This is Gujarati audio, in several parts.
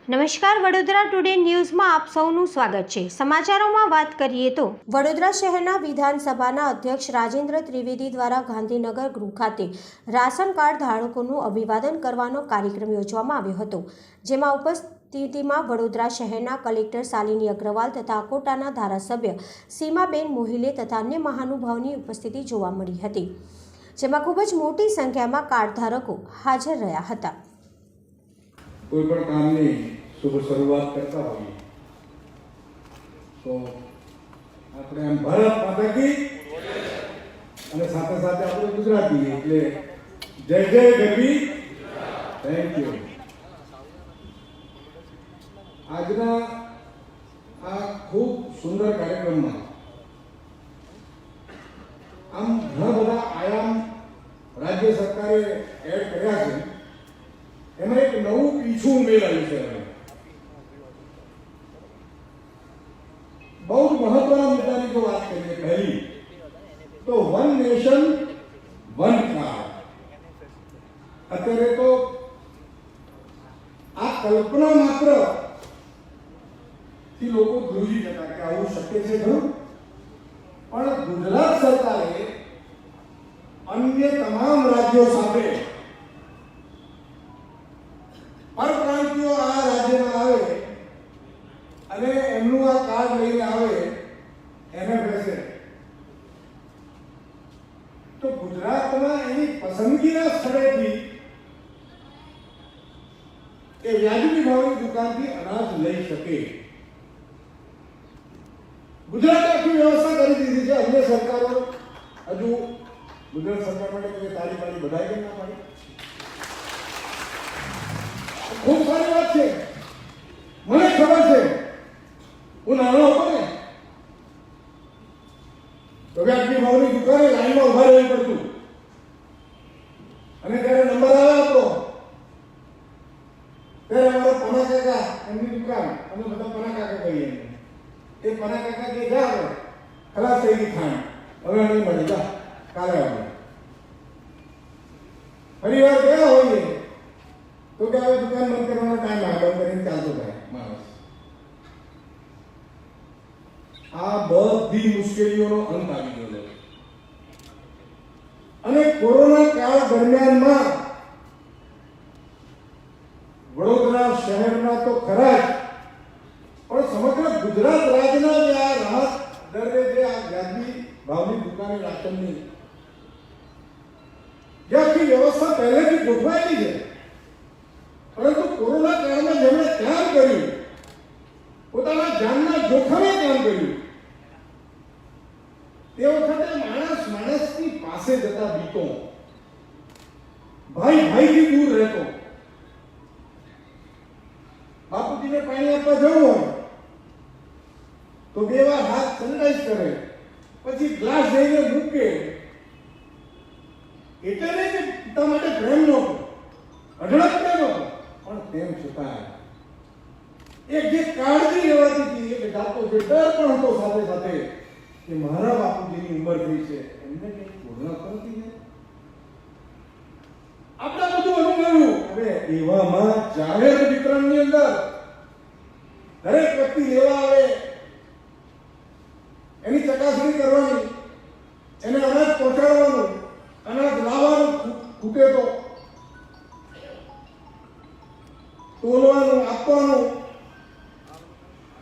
નમસ્કાર, વડોદરા ટુડે ન્યૂઝમાં આપ સૌનું સ્વાગત છે। સમાચારોમાં વાત કરીએ તો વડોદરા શહેરના વિધાનસભાના અધ્યક્ષ રાજેન્દ્ર ત્રિવેદી દ્વારા ગાંધીનગર ગૃહ ખાતે રાશન કાર્ડ ધારકોનું અભિવાદન કરવાનો કાર્યક્રમ યોજવામાં આવ્યો હતો, જેમાં ઉપસ્થિતિમાં વડોદરા શહેરના કલેક્ટર શાલિની અગ્રવાલ તથા અકોટાના ધારાસભ્ય સીમાબેન મોહિલે તથા અન્ય મહાનુભાવોની ઉપસ્થિતિ જોવા મળી હતી, જેમાં ખૂબ જ મોટી સંખ્યામાં કાર્ડ ધારકો હાજર રહ્યા હતા। कोई पण काम नहीं शुभ शुरुआत करता होइए तो આપણે આમ ભારત માતા કી અને સાથે સાથે આપણે ગુજરાતી એટલે જય જય ગરવી થેન્ક યુ। આજના આ ખૂબ સુંદર કાર્યક્રમમાં આમ ઘણા બધા આયામ રાજ્ય સરકારે એડ કર્યા છે। એમાં એક નવું પીછું ઉમેરાયું છે। બહુ જ મહત્વના મુદ્દાની જો વાત કરીએ, પહેલી તો વન નેશન વન કાર્ડ। અત્યારે તો આ કલ્પના માત્ર થી લોકો ધ્રુજી જતા કે આવું શક્ય છે ખરું, પણ ગુજરાત સરકારે અન્ય તમામ રાજ્યો સાથે પરપ્રાંતિયો આ રાજ્યમાં આવે અને એમનું આ કાર્ડ લઈને આવે એને બેસે તો ગુજરાતમાં એની પસંદગીના સ્થળેથી એ વ્યાજબી ભાવની દુકાનથી અનાજ લઈ શકે। ગુજરાતે આખી વ્યવસ્થા કરી દીધી છે। અન્ય સરકારો હજુ ગુજરાત સરકાર માટે કોઈ તાળી પાડી બધાય કેમ ના પાડી? खूब सारी बात है, મને ખબર છે। હું નાનો હતો ને તો વ્યાજબી ભાવની દુકાને લાઈનમાં ઉભા રહેવું પડતું અને ત્યારે નંબર આવે આપણો ત્યારે અમારા પના કાકા એમની દુકાન અમે બધા પના કાકા કહીએ એ પના કાકા કે જા ખલાસ થઈ ગઈ ખાણ હવે નહીં મળે જા કાલે આવે ફરીવાર ગયા હોઈએ तो क्या दुकान बंद करवाना टाइम आ बंद करें चालू है मानस आ बधी मुश्केलीओनो अंत આવી ગયો છે। અને કોરોના કાળ દરમિયાનમાં વડોદરા શહેરના તો ખરા જ પણ સમગ્ર ગુજરાત રાજ્યના જે આ રાહત દરે જે આ વ્યાજબી ભાવની દુકાને રાશનની જે આખી વ્યવસ્થા પહેલેથી ગોઠવાયેલી છે, परंतु कोरोना काल में जेमणे काम कर्યું પોતાના જાનના જોખમે કામ કર્યું તે વખતે માણસ માણસની પાસે જતા બીતો, ભાઈ ભાઈથી દૂર રહેતો। બાપુજીને પાણી આપવા જવું હોય તો બે વાર હાથ સેનિટાઈઝ કરે, પછી ગ્લાસ લઈને મૂકે। એટલે નહીં કે પિતા માટે પ્રેમ નહોતો, અઢળક પ્રેમ હતો, પણ તેમ છતાં એક જે કાળજી લેવાતી હતી, એક જાતો જે ડર પણ હતો સાથે સાથે કે મારા બાપુજીની ઉંમર થઈ છે એમને કંઈ કોરોના તો નથી ને આપણે બધું અનુભવ્યું। હવે એવામાં જાહેર વિતરણની અંદર દરેક વ્યક્તિ લેવા આવે એની ચકાસણી કરવાની, એને અનાજ પહોંચાડવાનું, અનાજ લાવવાનું, ખૂટે તો તોલવાનું, આપવાનું,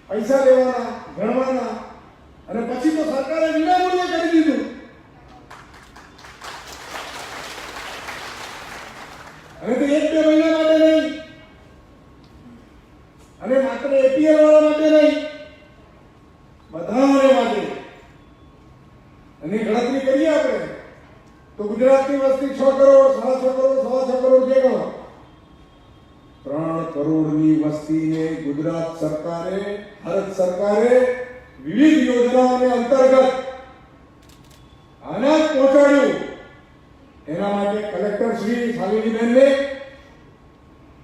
પૈસા લેવાના, ગણવાના, અને પછી તો સરકારે વિનામૂલ્યે કરી દીધું। અને તે એક બે મહિના માટે નહીં, અને માત્ર એપીએલ વાળા માટે નહીં, બધાને માટે। અને ગણતરી કરીએ આપણે તો ગુજરાતની વસ્તી 6 કરોડ, 6.5 કરોડ, 6.5 કરોડ જે ગણો 3 કરોડની વસ્તીને ગુજરાત સરકારે, ભારત સરકારે વિવિધ યોજનાઓને અંતર્ગત અનાજ પહોંચાડ્યું। એના માટે કલેક્ટર શ્રી શાલિનીબેનને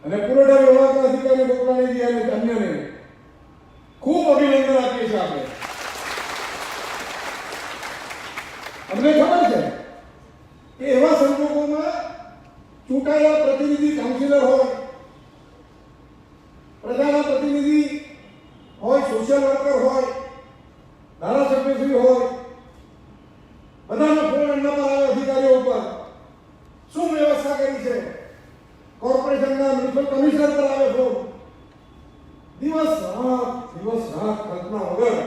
અને પુરવઠા વિભાગના અધિકારી ગોપાલજી અને અન્યને ખૂબ અભિનંદન આપીએ છીએ આપણે। અમને ખબર છે કે એવા સંજોગોમાં ચૂંટાયેલા પ્રતિનિધિ કાઉન્સિલર હોય, પ્રજાના કરી છે, કોર્પોરેશનના મ્યુનિસિપલ કમિશનર પર આવે ફોન, દિવસ રાત કલ્પના વગર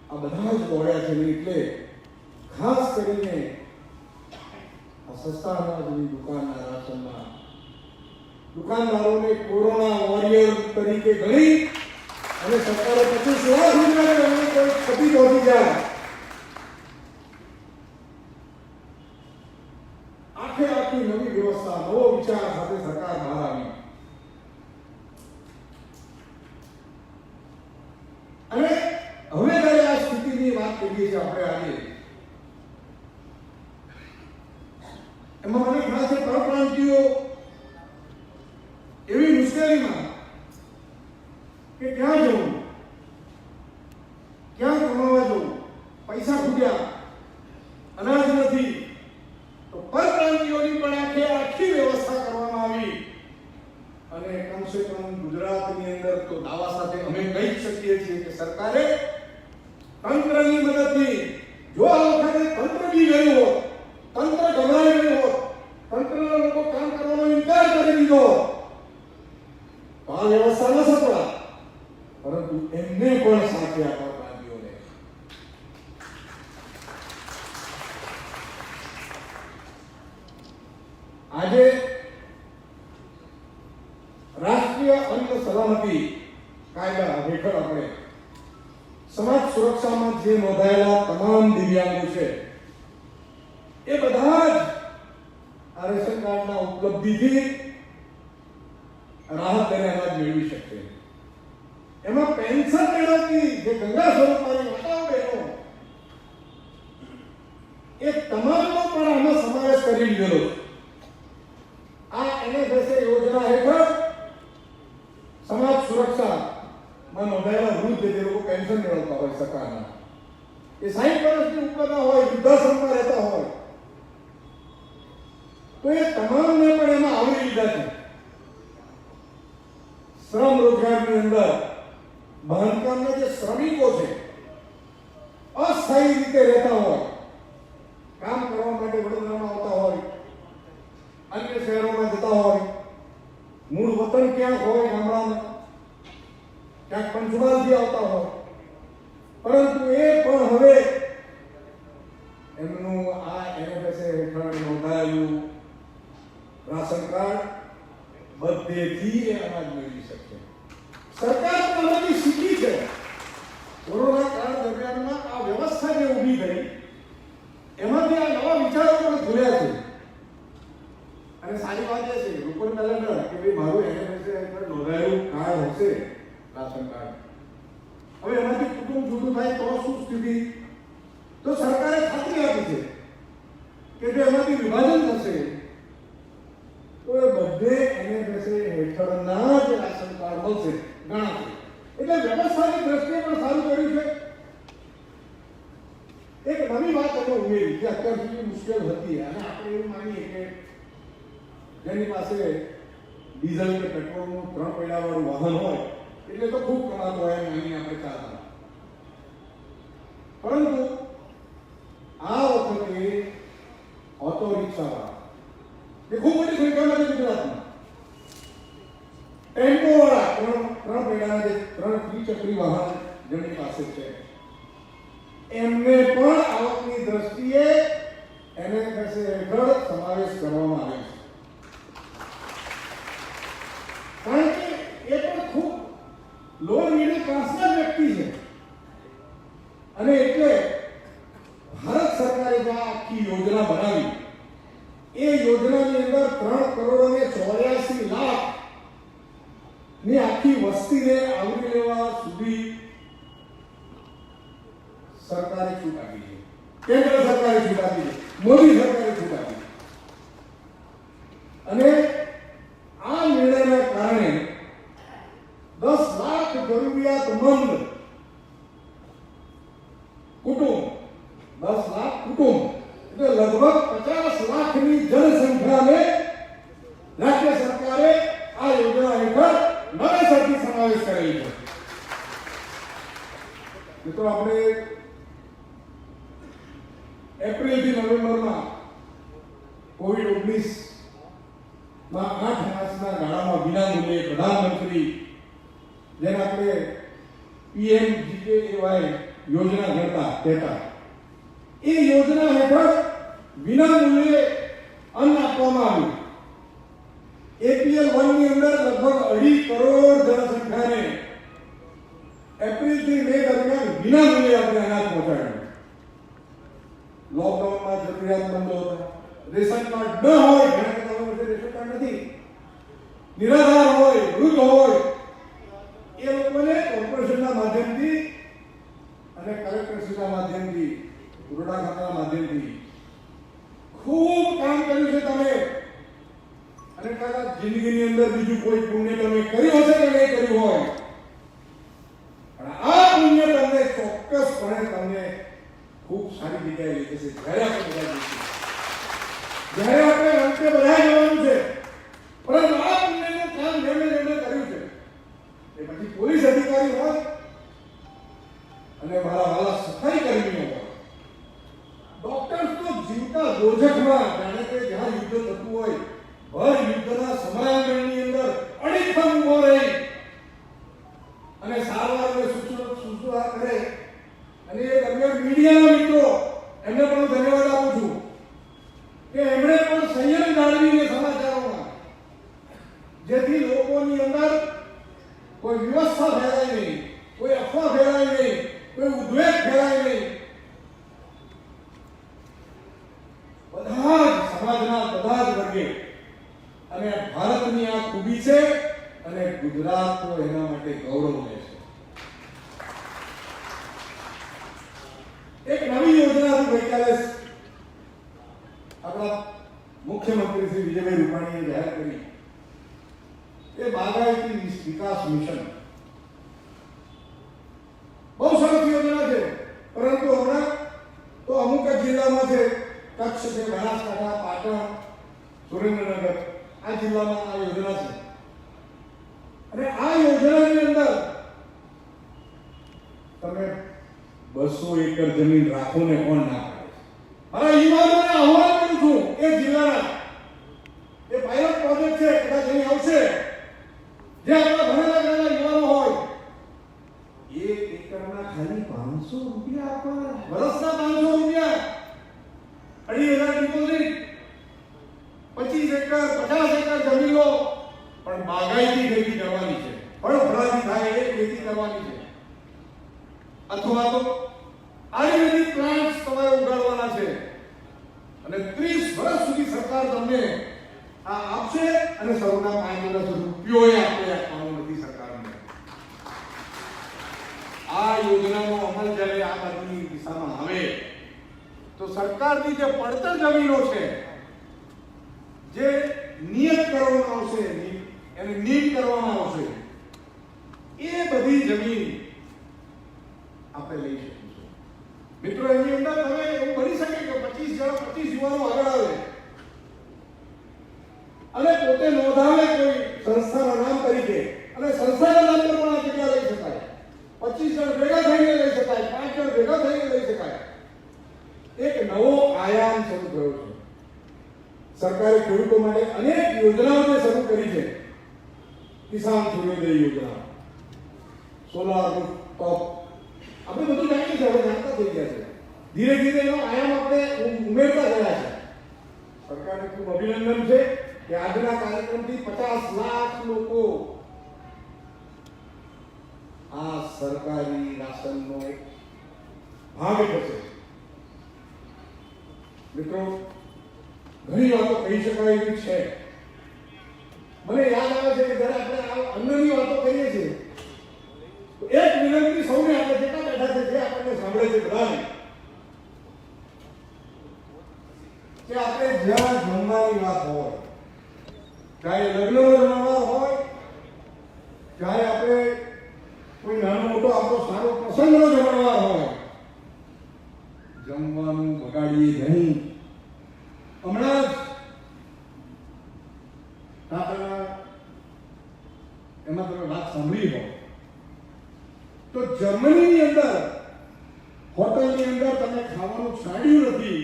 આ બધા જ દોડ્યા છે. એટલે ખાસ કરીને આ સસ્તા અનાજની દુકાનના રાશનના દુકાનદારોને કોરોના વોરિયર તરીકે ગણી અને સરકારે 25 લાખ રૂપિયાની કોઈ ક્ષતિ પહોંચી જાય, આખી નવી વ્યવસ્થા, નવો વિચાર સાથે સરકાર બહાર આવી. અને હવે જ્યારે આ સ્થિતિની વાત કરીએ છીએ આપણે આજે, એમાં મને ખાસ પરપ્રાંતિયો એવી મુશ્કેલીમાં કે ક્યાં જવું, ક્યાં કમાવા જવું, પૈસા ખૂટ્યા, અનાજ નથી, તો પરપ્રાંતિયોની પણ આખી વ્યવસ્થા કરવામાં આવી. અને કમસે કમ ગુજરાતની અંદર તો દાવા સાથે અમે કહી શકીએ છીએ કે સરકારે તંત્રની મદદથી, જો આ વખતે તંત્ર બી ગયું હોત, તંત્ર ગભરાઈ ગયું હોત, તંત્રના લોકો કામ કરવાનો ઇનકાર કરી દીધો, તો આ વ્યવસ્થા ન સફળ, પરંતુ એમને પણ સાથે આપવા પ્રાંતિયોને આજે રાષ્ટ્રીય અન્ન સલામતી કાયદા હેઠળ આપણે સમાજ સુરક્ષામાં જે નોંધાયેલા તમામ દિવ્યાંગો છે એ બધા જ આ રેશન કાર્ડના ઉપલબ્ધિથી રાહત દરે અનાજ મેળવી શકશે. એમાં પેન્શન મેળવતી જે ગંગા સ્વરૂપની માતાઓ બહેનો એ તમામનો પણ આમાં સમાવેશ કરી લીધેલો છે. આ NFSA યોજના હેઠળ સમાજ સુરક્ષામાં નોંધાયેલા વૃદ્ધ જે લોકો પેન્શન મેળવતા હોય સરકારના, એ 60 વર્ષની ઉપરના હોય, વૃદ્ધાશ્રમમાં રહેતા હોય, તો એ તમામને પણ એમાં આવરી લીધા છે. શ્રમ રોજગારની અંદર બાંધકામના જે શ્રમિકો છે, અસ્થાયી રીતે રહેતા હોય, કામ કરવા માટે વડોદરામાં આવતા હોય, અન્ય શહેરોમાં જતા હોય, મૂળ વતન ક્યાંક હોય ગામડામાં, ક્યાંક પંચમહાલથી આવતા હોય, પરંતુ એ પણ હવે એમનું આ NFSA હેઠળ નોંધાયેલું રાશન કાર્ડ બધેથી એ અનાજ મેળવી શકશે. સરકાર પણ આમાંથી શીખી છે. કોરોના કાળ દરમિયાનમાં આ વ્યવસ્થા જે ઊભી થઈ એમાંથી આ નવા વિચારો પણ ખુલ્યા છે. અને સારી વાત એ છે, લોકોને પહેલા કે ભાઈ મારું NFSA હેઠળ નોંધાયેલું કાર્ડ હશે, રાશન કાર્ડ, હવે એમાંથી કુટુંબ જુદું થાય તો શું સ્થિતિ? તો સરકારે ખાતરી આપી છે કે જો એમાંથી વિભાજન થશે તો એ બધે NFSA હેઠળના જ રાશન કાર્ડ મળશે, ગણાશે. એટલે વ્યવસ્થાની દ્રષ્ટિએ પણ સારું કર્યું છે. એક નવી વાત અમે ઉમેરી જે અત્યાર સુધી મુશ્કેલ હતી, અને આપણે એવું માનીએ કે જેની પાસે ડીઝલ કે પેટ્રોલનું 3 પૈડાવાળું વાહન હોય એટલે તો ખૂબ કમાતો હોય એમ માની આપણે ચાલતા. પરંતુ આ વખતે ઓટો રિક્ષાવાળા એ ખૂબ મોટી સંખ્યામાં છે ગુજરાતમાં, ટેમ્પોવાળા 3 પૈડાના જે 3 દ્વિચક્રી વાહન જેમની પાસે છે, એમને પણ આવકની દ્રષ્ટિએ NFSA હેઠળ સમાવેશ કરવામાં આવે છે. કારણ કે એ પણ ખૂબ લોઅર મિડલ ક્લાસના વ્યક્તિ છે, અને એટલે ભારત સરકારે જે આખી યોજના બનાવી, એ યોજનાની અંદર 3,84,00,000 ની આખી વસ્તીને આવરી લેવા સુધી સરકારે છૂટ આપી છે. કેન્દ્ર સરકારે છૂટ આપી છે, મોદી સરકારે છૂટ આપી છે. અને આ નિર્ણયના કારણે 10 લાખ જરૂરિયાતમંદ કુટુંબ, 10 લાખ કુટુંબ એટલે લગભગ 50 લાખની જનસંખ્યાને રાજ્ય સરકારે આ યોજના હેઠળ નવેસરથી સમાવેશ કરેલી છે. મિત્રો, આપણે એપ્રિલથી નવેમ્બરમાં કોવિડ-19 માં 8 માસના ગાળામાં વિનામૂલ્યે પ્રધાનમંત્રી જેને આપણે PMGKY યોજના કહેતા એ યોજના હેઠળ વિનામૂલ્યે અન્ન આપવામાં આવ્યું. APL 1 ની અંદર લગભગ 2.5 કરોડ જનસંખ્યાને એપ્રિલ થી મે દરમિયાન વિનામૂલ્યે આપણે અનાજ પહોંચાડ્યું. લોકડાઉનમાં જરૂરિયાતમંદો હતા, રેશન કાર્ડ ન હોય, ઘણા બધા લોકો રેશન કાર્ડ નથી, નિરાધાર હોય, વૃદ્ધ હોય, એ લોકોને કોર્પોરેશનના માધ્યમથી અને કલેક્ટરશ્રીના માધ્યમથી, પુરવઠા ખાતાના માધ્યમથી ખૂબ કામ કર્યું છે તમે. અને કદાચ જિંદગીની અંદર બીજું કોઈ પુણ્ય તમે કર્યું હશે કે નહીં કર્યું હોય, પણ આ પુણ્ય તમને ચોક્કસપણે તમને ખૂબ સારી જગ્યાએ લઈ જશે. જ્યારે આપણે અંતે બધા જવાનું છે, પરંતુ આ પુણ્યનું કામ જેમણે કર્યું છે એ પછી પોલીસ અધિકારી હોય અને મારા વાલા સફાઈ કર્મીઓ હોય, ડોક્ટર્સ તો જીવતા દોજખમાં જાણે કે જ્યાં યુદ્ધ થતું હોય ભર યુદ્ધના સમયાંતરની અંદર અડીખમ ઉભો રહી અને સારવારને સુસુરા કરે. અને એ દરમિયાન મીડિયાના મિત્રો એમને પણ ધન્યવાદ આપું છું કે એમણે પણ સંયમ જાળવીને સમાચારોમાં, જેથી લોકોની અંદર કોઈ વ્યવસ્થા ફેલાય નહીં, કોઈ અફવા ફેલાય નહીં, કોઈ ઉદ્વેગ ફેલાય નહીં. બધા જ સમાજના બધા જ વર્ગે અને ભારતની આ ખૂબી છે અને ગુજરાત તો એના માટે ગૌરવ લે છે. એક નવી યોજના ગઈકાલે આપણા મુખ્યમંત્રી શ્રી વિજયભાઈ રૂપાણીએ જાહેર કરી, એ બાગાયતી વિકાસ મિશન. બહુ સરસ યોજના છે, પરંતુ હમણાં તો અમુક જ જિલ્લામાં છે, કચ્છ છે, બનાસકાંઠા, પાટણ, સુરેન્દ્રનગર, આ જિલ્લામાં આ યોજના છે. અને આ યોજનાની અંદર તમે 200 એકર જમીન રાખો ને કોણ ના પાડે? મારા યુવાનોને આહ્વાન કરું છું, એ જિલ્લાના એ પાયલોટ પ્રોજેક્ટ છે, કદાચ અહીં આવશે, જે આપણા ભણેલા ગણેલા યુવાનો હોય, 1 એકરના ખાલી 500 રૂપિયા આપવા, વર્ષના 500 રૂપિયા, 2,500 ડિપોઝિટ, 25 એકર 50 એકર જમીન લો, પણ બાગાયતી ખેતી કરવાની છે, ફળફળાદી થાય એ ખેતી કરવાની છે. અથવા તો આયુર્વેદિક પ્લાન્ટ્સ તમારે ઉગાડવાના છે અને 30 વર્ષ સુધી સરકાર તમને આ આપશે અને સૌના 5 વર્ષ રૂપિયો આપણે આપવાનો નથી સરકારને. આ યોજનાનો અમલ જ્યારે આ બાજુની દિશામાં આવે તો સરકારની જે પડતર જમીનો છે, જે નિયત કરવામાં આવશે, એને નીટ કરવામાં આવશે, એ બધી જમીન આપણે લઈ શકીશું. મિત્રો, એની અંદર તમે એવું બની શકે કે 25 યુવાનો આગળ આવે અને પોતે નોંધાવે કોઈ સંસ્થાના નામ તરીકે, અને સંસ્થાના નામ પર પણ આ જગ્યા લઈ શકાય. 25 જણ ભેગા થઈને લઈ શકાય, 5 જણ ભેગા થઈને લઈ શકાય. એક નવો આયામ શરૂ થયો છે. સરકારે ખેડૂતો માટે અનેક યોજનાઓ શરૂ કરી છે. કિસાન સૂર્યોદય યોજના, સોલાર રૂફટોપ, આપણે બધું જાણીએ છીએ, હવે જાણતા થઈ ગયા છે. ધીરે ધીરે એનો આયામ આપણે ઉમેરતા ગયા છે. સરકારને ખૂબ અભિનંદન છે કે આજના કાર્યક્રમથી 50 લાખ લોકો આ સરકારી રાશનનો એક ભાગ થશે. મિત્રો, ઘણી વાતો કહી શકાય એવી છે. મને યાદ આવે છે કે જ્યારે આપણે આ અન્નની વાતો કરીએ છીએ તો એક વિનંતી સૌને, આપણે જેટલા બેઠા છે, જે આપણને સાંભળે છે બધાને, કે આપણે જ્યાં જમવાની વાત હોય, ચાહે લગ્નનો જમણવાર હોય, ચાહે આપણે કોઈ નાનો મોટો આપણો સારો પ્રસંગનો જમણવાર હોય, જમવાનું બગાડીએ નહીં. હમણાં જ એમાં તમે વાત સાંભળી હોય તો જર્મનીની અંદર હોટલની અંદર તમે ખાવાનું છાડ્યું નથી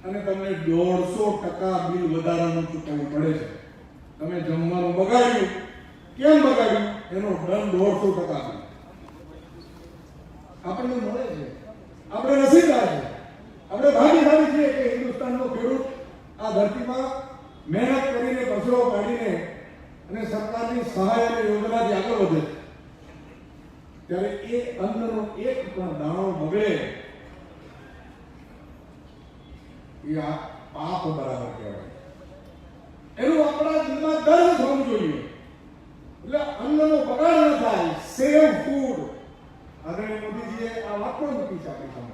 અને તમને 150% બિલ વધારાનું ચૂકવવું પડે છે. તમે જમવાનું બગાડ્યું, કેમ બગાડ્યું એનો દંડ 150%. આપણને મળે છે, આપણે નસીબદાર છે, આપણે ભાગ્યશાળી છીએ કે હિન્દુસ્તાનનો ખેડૂત આ ધરતીમાં મહેનત કરીને પરસેવો કાઢીને અને સરકારની સહાય અને યોજનાથી આગળ વધે છે. ત્યારે એ અન્નનો એક પણ દાણો બગડે એ આ પાપ બરાબર કહેવાય. એનું આપણા દિલમાં દર્દ થવું જોઈએ. એટલે અન્નનો બગાડ ન થાય. Save food. આદરણીય મોદીજીએ આ વાત પણ મૂકી છે આપણી સામે.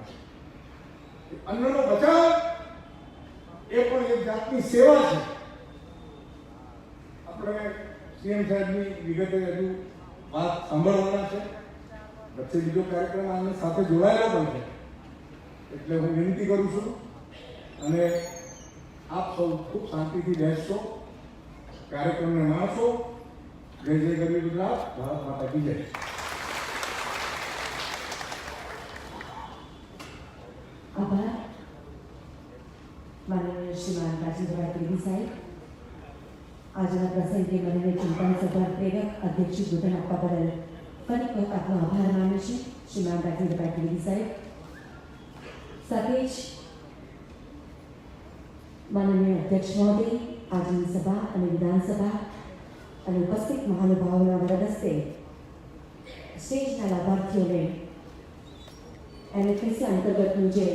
અન્નનો બચાવ એ પણ એક જાતની સેવા છે. આપણે સીએમ સાહેબની વિગતે હજુ વાત સાંભળવાના છે. વચ્ચે બીજો કાર્યક્રમ આની સાથે જોડાયેલો પણ છે. એટલે હું વિનંતી કરું છું અને આપ સૌ ખૂબ શાંતિથી બેસશો, કાર્યક્રમને માણશો. જય જય ગરવી ગુજરાત, ભારત માતા કી જય. આભાર માનનીય શ્રીમાન રાજેન્દ્રભાઈ ત્રિવેદી સાહેબ. આજના પ્રસંગે મને ચિંતન સભા પ્રેરક અધ્યક્ષ ગોઠવણ આપવા બદલ ફરી વખત આપનો આભાર માનું છું શ્રીમાન રાજેન્દ્રભાઈ ત્રિવેદી સાહેબ. સાથે જ માનનીય અધ્યક્ષ મહોદય, આજની સભા અને વિધાનસભા અને ઉપસ્થિત મહાનુભાવોના વરદ હસ્તે સ્ટેજના લાભાર્થીઓને NFSC અંતર્ગતનું જે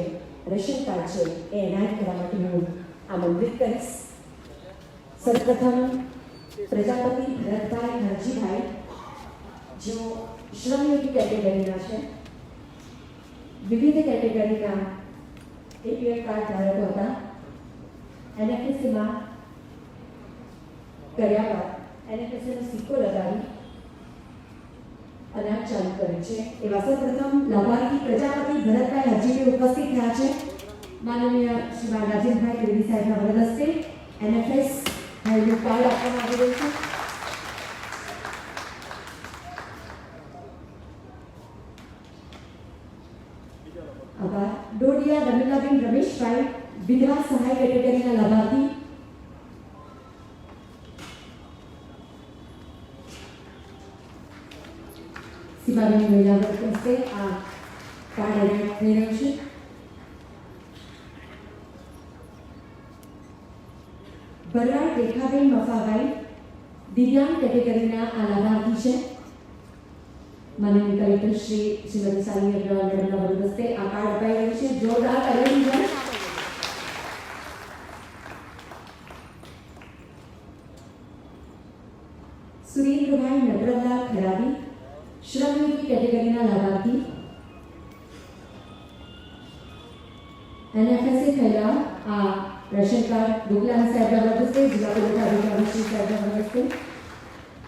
રેશન કાર્ડ છે એ એનાયત કરવા માટે હું આમંત્રિત કરીશ. સૌપ્રથમ પ્રજાપતિ ભરતભાઈ હરજીભાઈ, જેઓ શ્રમયોગી કેટેગરીના છે, વિવિધ કેટેગરીના APL કાર્ડ ધારકો હતા. NFSCમાં કર્યા બાદ NFSCનો સિક્કો લગાવી અનાજ ચાલુ કરે છે. એવા સૌપ્રથમ લાભાર્થી પ્રજાપતિ ભરતભાઈ હરજીભાઈ ઉપસ્થિત થયા છે. માનનીય શ્રીમાન રાજેન્દ્રભાઈ ત્રિવેદી સાહેબના વરદ હસ્તે NFS હેલ્થનું કાર્ડ આપવામાં આવી રહ્યું છે. આભાર. ડોડિયા રમીલાબેન રમેશભાઈ, વિધવા સહાય કેટેગરીના લાભાર્થી. સીમાબેન મહિલા વર્ગ હસ્તે આ કાર્ડ એનાયત થઈ રહ્યું છે. બરાડ રેખાબેન મફાભાઈ, દિવ્યાંગ કેટેગરીના આ લાભાર્થી છે. માનનીય કલેક્ટર શ્રીમતી શાલિની અગ્રવાલ મેડમના વરદ હસ્તે આ કાર્ડ અપાઈ રહ્યું છે. જોરદાર તાળીઓ છે. સુરેન્દ્રભાઈ નટવરલાલ ખરાબી, શ્રમયોગી કેટેગરીના લાભાર્થી. NFSC થયેલા આ રેશન કાર્ડ ડોકલાના સાહેબના વરદ હસ્તે, જિલ્લા પુરવઠા અધિકારી શ્રી સાહેબના વરદ હસ્તે.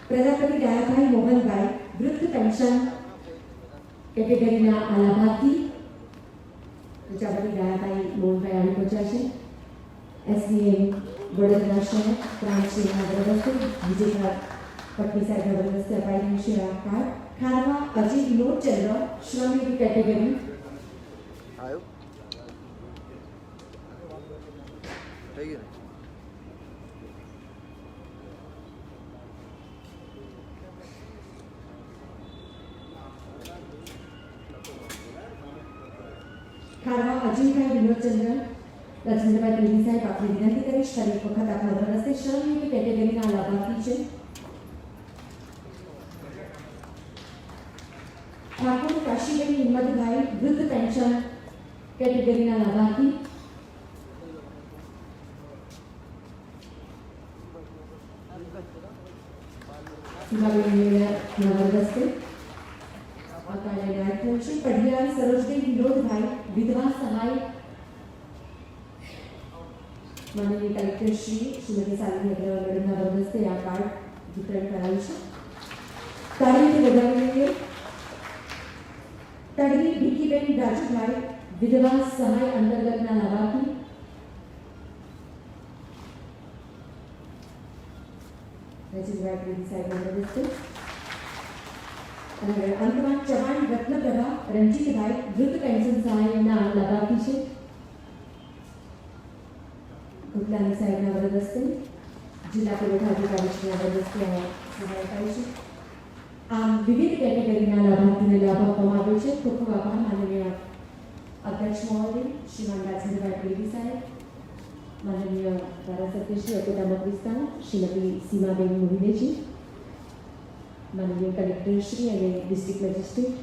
પ્રજાપતિ દયાભાઈ મોહનભાઈ, વૃદ્ધ પેન્શન કેટેગરીના આ લાભાર્થી. પ્રજાપતિ દયાભાઈ મોહનભાઈ આવી પહોંચ્યા છે. SDM વડોદરા શહેર પ્રાંતના વરદ હસ્તે, વિજય પટની સાહેબના વરદ હસ્તે અપાઈ રહ્યું છે આ કાર્ડ. ખારવા અજય વિનોદચંદ્ર, શ્રમયોગી કેટેગરી. થઈ ગયું. ખારવા અજયભાઈ વિનોદચંદ્ર, રાજેન્દ્રભાઈ ત્રિવેદી સાહેબ, આપને વિનંતી કરીશ ફરી એક વખત આપના વરદ હસ્તે શ્રમયોગી કેટેગરીના લાભાર્થી છે. ઠાકોર કાશીબેન હિંમતભાઈ, વૃદ્ધ પેન્શન કેટેગરીના લાભાર્થી. પઢિયાર સરોજબેન વિનોદભાઈ, વિધવા સહાય. માનનીય કલેક્ટર શ્રીમતી શાલિની અગ્રવાલ મેડમના વરદ હસ્તે આ કાર્ડ વિતરણ કરાયું છે. તારીખે વધારી લઈએ. તડવી ભીખીબેન રાજુભાઈ, વિધવા સહાય અંતર્ગતના લાભાર્થી. રાજેન્દ્રભાઈ ત્રિવેદી સાહેબના વરદ હસ્તે. અને અંતમાં ચવાણ રત્નપ્રભા રંજીતભાઈ, વૃદ્ધ પેન્શન સહાયના લાભાર્થી છે. ઉપલાની સાહેબના વરદ હસ્તે જિલ્લા પુરવઠા અધિકારીશ્રીના વરદ હસ્તે આ સહાય અપાઈ છે. આમ વિવિધ કેટેગરીના લાભાર્થીને લાભ આપવામાં આવ્યો છે. ખૂબ ખૂબ આભાર માનનીય અધ્યક્ષ મહોદય શ્રીમાન રાજેન્દ્રભાઈ ત્રિવેદી સાહેબ, માનનીય ધારાસભ્ય શ્રી અકોટા મત વિસ્તાર શ્રીમતી સીમાબેન મોહિનેજી, માનનીય કલેક્ટર શ્રી અને district magistrate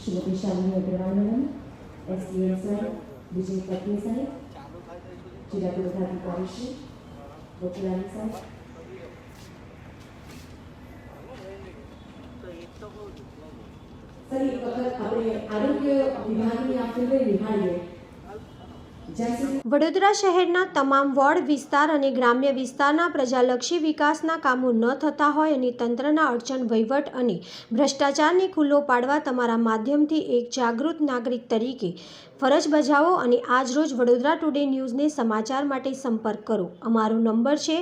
Shrimati Shalini Agrawal madam, SDM સાહેબ, વિજય પત્ની સાહેબ, જિલ્લા પુરવઠા અધિકારી શ્રી ગોકુલાની સાહેબ, ફરી એક વખત આપણે આરોગ્ય વિભાગની આપણે નિહાળીએ. જ્યાં સુધી વડોદરા શહેરના તમામ વોર્ડ વિસ્તાર અને ગ્રામ્ય વિસ્તારના પ્રજાલક્ષી વિકાસના કામો ન થતા હોય અને તંત્રના અડચણ વહીવટ અને ભ્રષ્ટાચારને ખુલ્લો પાડવા તમારા માધ્યમથી એક જાગૃત નાગરિક તરીકે ફરજ બજાવો અને આજરોજ વડોદરા ટુડે ન્યૂઝને સમાચાર માટે સંપર્ક કરો. અમારો નંબર છે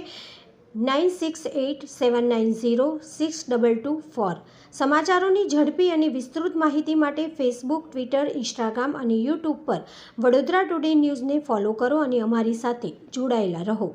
9687906224. સમાચારોની ઝડપી અને વિસ્તૃત માહિતી માટે ફેસબુક, ટ્વિટર, ઇન્સ્ટાગ્રામ અને યુટ્યુબ પર વડોદરા ટુડે ન્યૂઝને ફોલો કરો અને અમારી સાથે જોડાયેલા રહો.